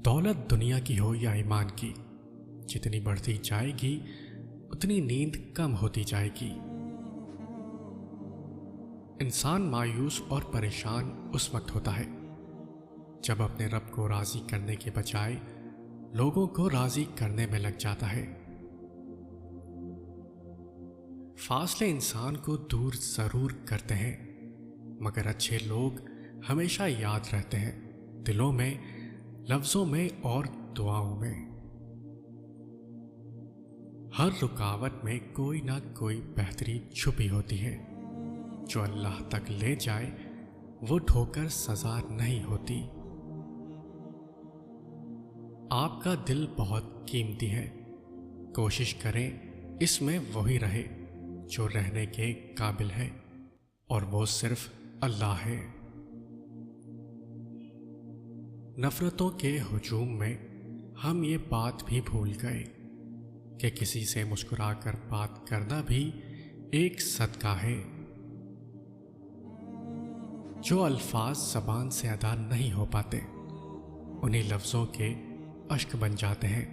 दौलत दुनिया की हो या ईमान की, जितनी बढ़ती जाएगी उतनी नींद कम होती जाएगी। इंसान मायूस और परेशान उस वक्त होता है जब अपने रब को राजी करने के बजाय लोगों को राजी करने में लग जाता है। फासले इंसान को दूर जरूर करते हैं, मगर अच्छे लोग हमेशा याद रहते हैं, दिलों में, लफ्जों में और दुआओं में। हर रुकावट में कोई ना कोई बेहतरी छुपी होती है। जो अल्लाह तक ले जाए वो ठोकर सजा नहीं होती। आपका दिल बहुत कीमती है, कोशिश करें इसमें वही रहे जो रहने के काबिल है, और वो सिर्फ अल्लाह है। नफरतों के हुजूम में हम ये बात भी भूल गए कि किसी से मुस्कुराकर बात करना भी एक सदका है। जो अल्फाज ज़बान से अदा नहीं हो पाते उन्हीं लफ्ज़ों के अश्क बन जाते हैं,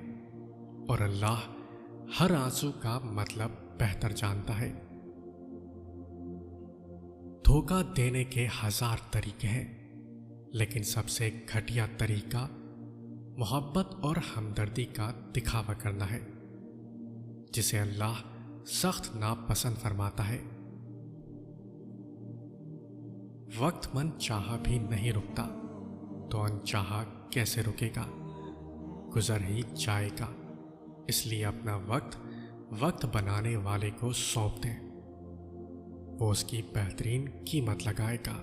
और अल्लाह हर आंसू का मतलब बेहतर जानता है। धोखा देने के 1000 तरीके हैं, लेकिन सबसे घटिया तरीका मोहब्बत और हमदर्दी का दिखावा करना है, जिसे अल्लाह सख्त नापसंद फरमाता है। वक्त मन चाहा भी नहीं रुकता, तो अनचाहा कैसे रुकेगा, गुजर ही जाएगा। इसलिए अपना वक्त बनाने वाले को सौंप दें, वो उसकी बेहतरीन कीमत लगाएगा।